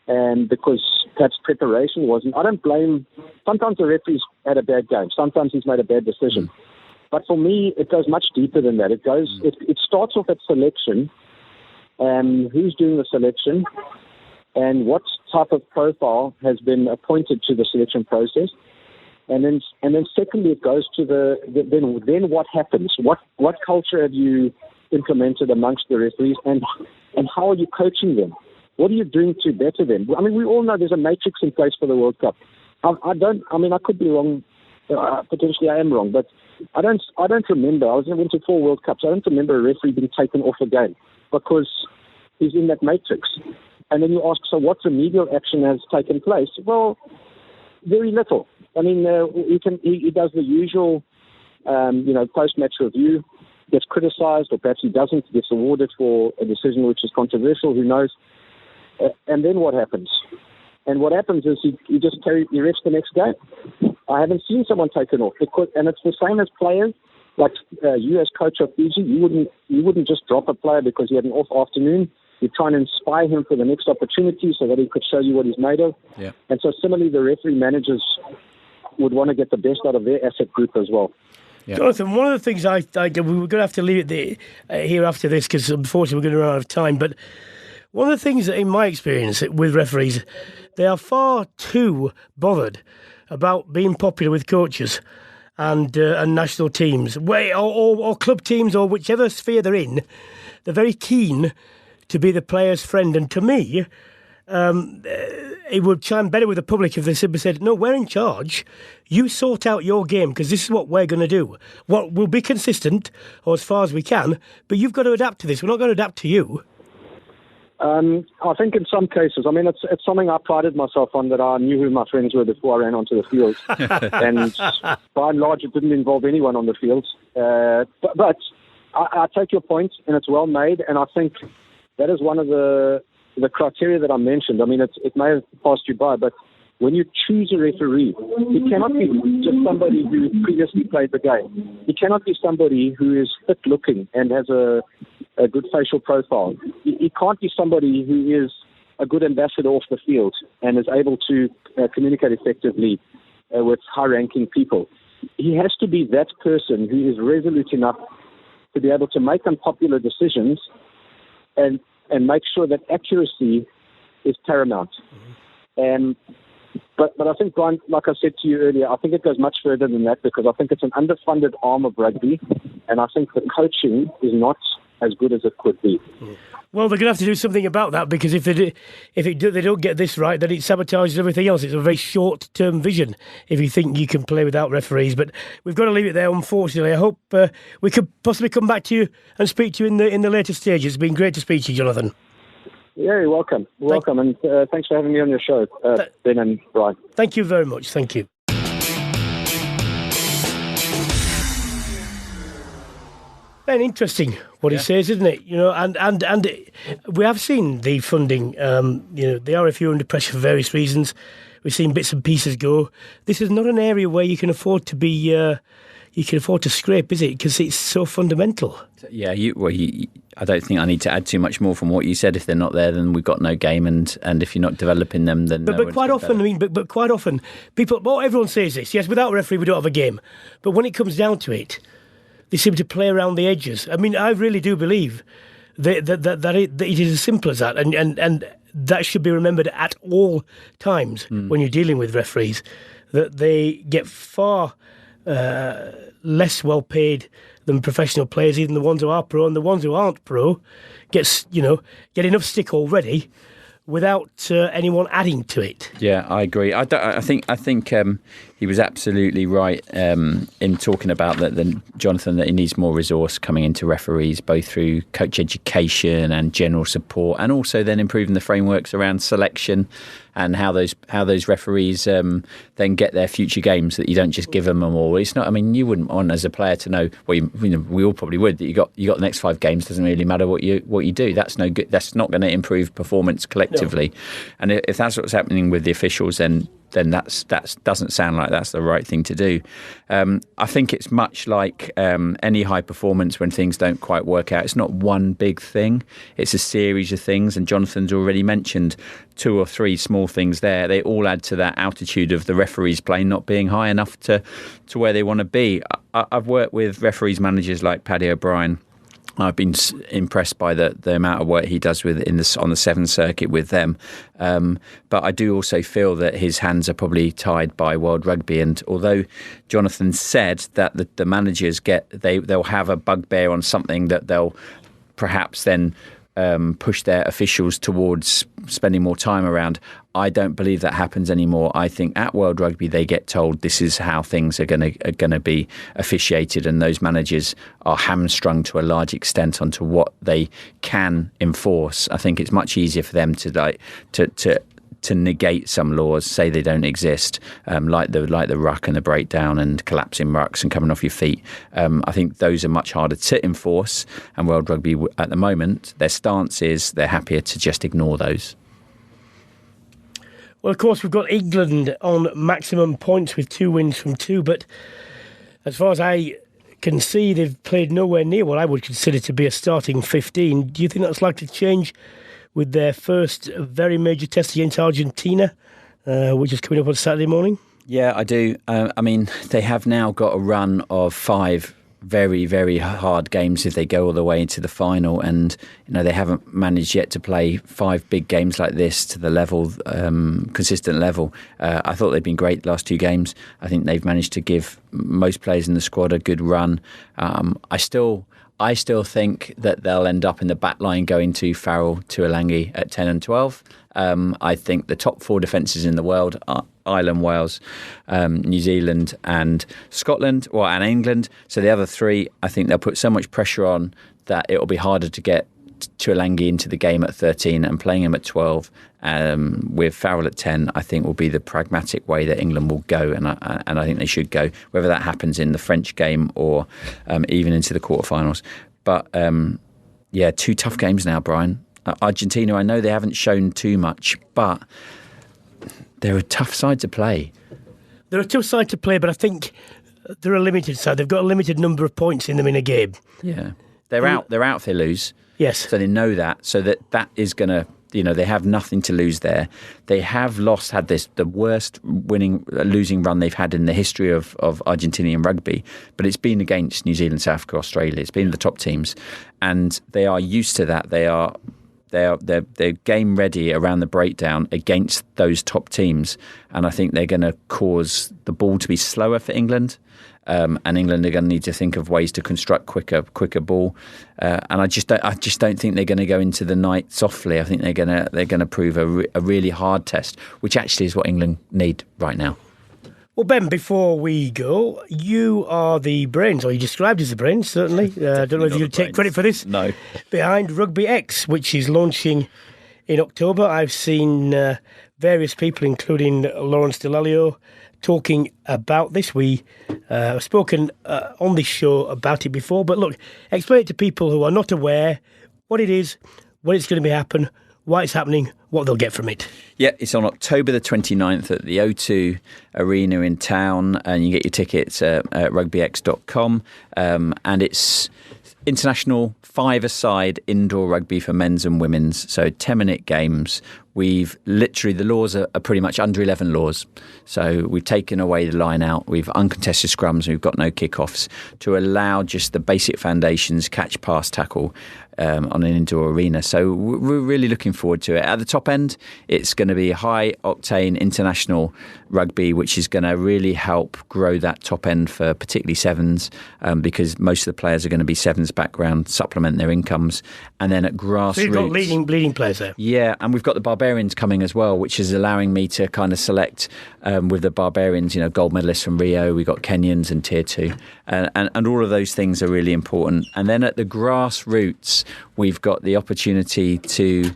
and because perhaps preparation wasn't. I don't blame. Sometimes the referee's had a bad game. Sometimes he's made a bad decision. But for me, it goes much deeper than that. It starts off at selection. Who's doing the selection? And what type of profile has been appointed to the selection process? And then secondly, it goes to then what happens? What culture have you implemented amongst the referees, and how are you coaching them? What are you doing to better them? I mean, we all know there's a matrix in place for the World Cup. I could be wrong. Potentially, I am wrong, but I don't remember. I went to 4 World Cups. I don't remember a referee being taken off a game because he's in that matrix. And then you ask, so what remedial action has taken place? Well, very little. I mean, he does the usual, post-match review, gets criticised, or perhaps he doesn't, gets awarded for a decision which is controversial, who knows. And then what happens? And what happens is he refs the next game. I haven't seen someone taken off. And it's the same as players. Like you as coach of Fiji, you wouldn't just drop a player because he had an off afternoon. You try and inspire him for the next opportunity so that he could show you what he's made of. Yeah. And so similarly, the referee managers would want to get the best out of their asset group as well. Yeah. Jonathan, one of the things we're going to have to leave it here after this because unfortunately we're going to run out of time, but one of the things that in my experience with referees, they are far too bothered about being popular with coaches and national teams, or club teams, or whichever sphere they're in. They're very keen to be the player's friend. And to me, it would chime better with the public if they simply said, no, we're in charge. You sort out your game because this is what we're going to do. We'll be consistent, or as far as we can, but you've got to adapt to this. We're not going to adapt to you. I think in some cases, I mean, it's something I prided myself on, that I knew who my friends were before I ran onto the field. And by and large, it didn't involve anyone on the field. But I take your point, and it's well made, and I think that is one of the criteria that I mentioned. I mean, it may have passed you by, but when you choose a referee, he cannot be just somebody who previously played the game. He cannot be somebody who is fit-looking and has a good facial profile. He can't be somebody who is a good ambassador off the field and is able to communicate effectively with high-ranking people. He has to be that person who is resolute enough to be able to make unpopular decisions and make sure that accuracy is paramount. But I think, Brian, like I said to you earlier, I think it goes much further than that, because I think it's an underfunded arm of rugby, and I think the coaching is not as good as it could be. Well, they're going to have to do something about that, because if they don't get this right, then it sabotages everything else. It's a very short-term vision if you think you can play without referees. But we've got to leave it there, unfortunately. I hope we could possibly come back to you and speak to you in the later stages. It's been great to speak to you, Jonathan. Yeah, you're welcome. Welcome, and thanks for having me on your show, Ben and Brian. Thank you very much. Thank you. Ben, interesting what he says, isn't it? You know, and we have seen the funding. The RFU under pressure for various reasons. We've seen bits and pieces go. This is not an area where you can afford to be. You can afford to scrape, is it? Because it's so fundamental. Yeah, I don't think I need to add too much more from what you said. If they're not there, then we've got no game, and if you're not developing them, then. But quite often, but quite often, people. Well, everyone says this. Yes, without a referee, we don't have a game. But when it comes down to it, they seem to play around the edges. I mean, I really do believe that it is as simple as that, and that should be remembered at all times when you're dealing with referees, that they get far less well paid than professional players, even the ones who are pro, and the ones who aren't pro get enough stick already without anyone adding to it. Yeah, I agree. I think he was absolutely right in talking about that, Jonathan, that he needs more resource coming into referees, both through coach education and general support, and also then improving the frameworks around selection and how those referees then get their future games, that you don't just give them all. It's not. I mean, you wouldn't want as a player to know. Well, we all probably would, that you got the next 5 games. Doesn't really matter what you do. That's no good. That's not going to improve performance collectively. No. And if that's what's happening with the officials, then that doesn't sound like that's the right thing to do. I think it's much like any high performance when things don't quite work out. It's not one big thing. It's a series of things. And Jonathan's already mentioned 2 or 3 small things there. They all add to that altitude of the referees' plane not being high enough to where they want to be. I've worked with referees, managers like Paddy O'Brien I've been impressed by the amount of work he does on the Sevens circuit with them. But I do also feel that his hands are probably tied by World Rugby. And although Jonathan said that the managers they'll have a bugbear on something that they'll perhaps then push their officials towards spending more time around, I don't believe that happens anymore. I think at World Rugby they get told this is how things are going to be officiated, and those managers are hamstrung to a large extent onto what they can enforce. I think it's much easier for them to negate some laws, say they don't exist, like the ruck and the breakdown and collapsing rucks and coming off your feet. I think those are much harder to enforce, and World Rugby at the moment, their stance is they're happier to just ignore those. Well, of course, we've got England on maximum points with 2 wins from 2, but as far as I can see, they've played nowhere near what I would consider to be a starting 15. Do you think that's likely to change with their first very major test against Argentina, which is coming up on Saturday morning? Yeah, I do. I mean, they have now got a run of 5 very, very hard games if they go all the way into the final, and they haven't managed yet to play 5 big games like this to the level, consistent level. I thought they've been great the last 2 games. I think they've managed to give most players in the squad a good run. I still think that they'll end up in the back line going to Farrell, Tuolangi at 10 and 12. I think the top 4 defences in the world are Ireland, Wales, New Zealand and Scotland, and England. So the other 3, I think they'll put so much pressure on that it'll be harder to get Tuolangi into the game at 13 and playing him at 12 with Farrell at 10, I think will be the pragmatic way that England will go, and I think they should go, whether that happens in the French game or even into the quarterfinals. But 2 tough games now, Brian. Argentina, I know they haven't shown too much, but they're a tough side to play. They're a tough side to play, but I think they're a limited side. They've got a limited number of points in them in a game. Yeah, they're out if they lose. Yes. So they know that. So that is going to, they have nothing to lose there. They have had the worst losing run they've had in the history of Argentinian rugby, but it's been against New Zealand, South Africa, Australia. It's been the top teams, and they are used to that. They're game ready around the breakdown against those top teams, and I think they're going to cause the ball to be slower for England. And England are going to need to think of ways to construct quicker ball, and I just don't think they're going to go into the night softly. I think they're going to prove a really hard test, which actually is what England need right now. Well, Ben, before we go, you are the brains, or you described as the brains, certainly. I don't know if you take credit for this. No. Behind Rugby X, which is launching in October. I've seen various people, including Lawrence Delalio, talking about this. We have spoken on this show about it before, but look, explain it to people who are not aware what it is, when it's going to happen, why it's happening, what they'll get from it. Yeah, it's on October the 29th at the O2 Arena in town, and you get your tickets at rugbyx.com, and it's international 5-a-side indoor rugby for men's and women's, so 10-minute games. We've literally, the laws are pretty much under 11 laws. So we've taken away the line out. We've uncontested scrums. We've got no kickoffs to allow just the basic foundations, catch, pass, tackle on an indoor arena. So we're really looking forward to it. At the top end, it's going to be high octane international rugby, which is going to really help grow that top end for particularly sevens, because most of the players are going to be sevens background, supplement their incomes. And then at grassroots... So you've got leading players there. Yeah, and we've got the Barbarians coming as well, which is allowing me to kind of select with the Barbarians, gold medalists from Rio. We've got Kenyans and Tier 2. And all of those things are really important. And then at the grassroots, we've got the opportunity to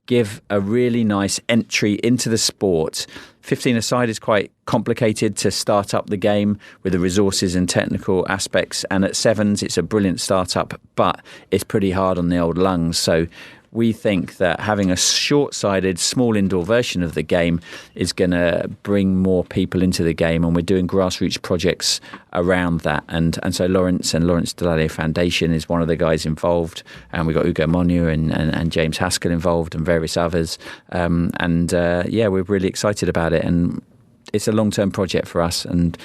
give a really nice entry into the sport. 15-a-side is quite complicated to start up the game with the resources and technical aspects. And at sevens, it's a brilliant start-up, but it's pretty hard on the old lungs. So we think that having a short-sided, small indoor version of the game is going to bring more people into the game, and we're doing grassroots projects around that. And so Lawrence Delalio Foundation is one of the guys involved, and we've got Ugo Monu and James Haskell involved and various others. We're really excited about it. And it's a long-term project for us, and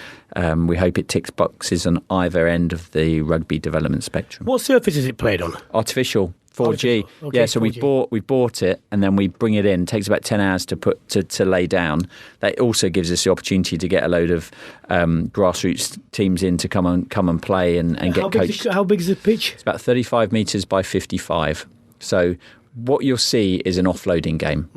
we hope it ticks boxes on either end of the rugby development spectrum. What surface is it played on? Artificial. 4G. Okay, yeah, so 4G. we bought it, and then we bring it in. It takes about 10 hours to lay down. That also gives us the opportunity to get a load of grassroots teams in to come and play and get coached. How big is the pitch? It's about 35 metres by 55. So what you'll see is an offloading game.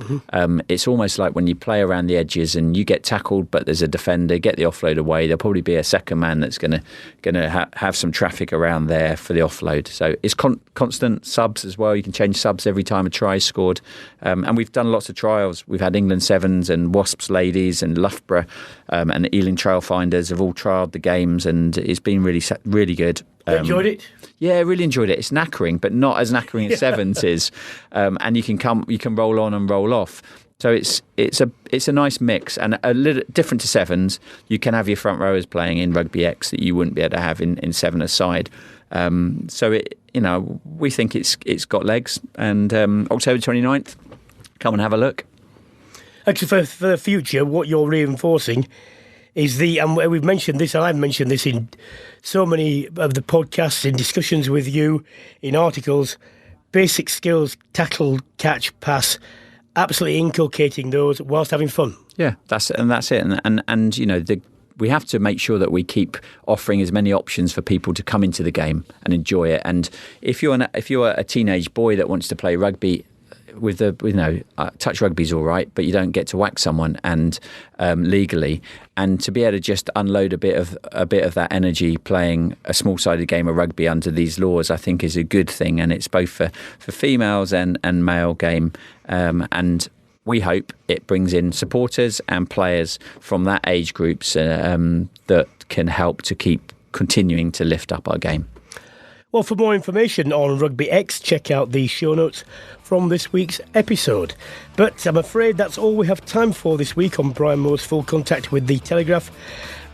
It's almost like when you play around the edges and you get tackled, but there's a defender, get the offload away. There'll probably be a second man that's going to have some traffic around there for the offload. So it's constant subs as well. You can change subs every time a try is scored. And we've done lots of trials. We've had England Sevens and Wasps ladies and Loughborough and Ealing Trailfinders have all trialled the games, and it's been really good. Enjoyed it? Yeah, really enjoyed it. It's knackering, but not as knackering as Sevens is. And you can roll on and roll off. So it's a nice mix, and a little different to Sevens. You can have your front rowers playing in Rugby X that you wouldn't be able to have in Seven-a-side. So we think it's got legs. And October 29th, come and have a look. Actually, for the future, what you're reinforcing is and we've mentioned this, and I've mentioned this in so many of the podcasts, in discussions with you, in articles, basic skills, tackle, catch, pass, absolutely inculcating those whilst having fun. Yeah, that's it. And we have to make sure that we keep offering as many options for people to come into the game and enjoy it. And if you're a teenage boy that wants to play rugby, touch rugby's all right, but you don't get to whack someone and legally, and to be able to just unload a bit of that energy playing a small-sided game of rugby under these laws, I think is a good thing, and it's both for females and male game, and we hope it brings in supporters and players from that age groups that can help to keep continuing to lift up our game. Well, for more information on Rugby X, check out the show notes from this week's episode. But I'm afraid that's all we have time for this week on Brian Moore's Full Contact with the Telegraph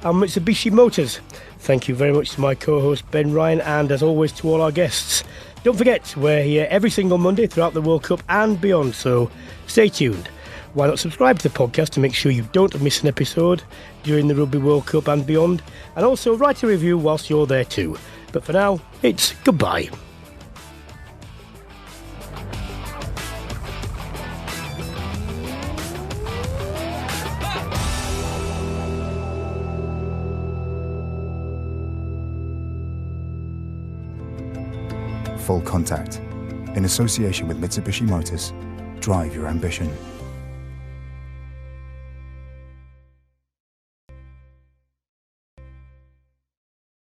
and Mitsubishi Motors. Thank you very much to my co-host Ben Ryan, and as always to all our guests. Don't forget, we're here every single Monday throughout the World Cup and beyond, so stay tuned. Why not subscribe to the podcast to make sure you don't miss an episode during the Rugby World Cup and beyond, and also write a review whilst you're there too. But for now, it's goodbye. Full Contact, in association with Mitsubishi Motors. Drive your ambition.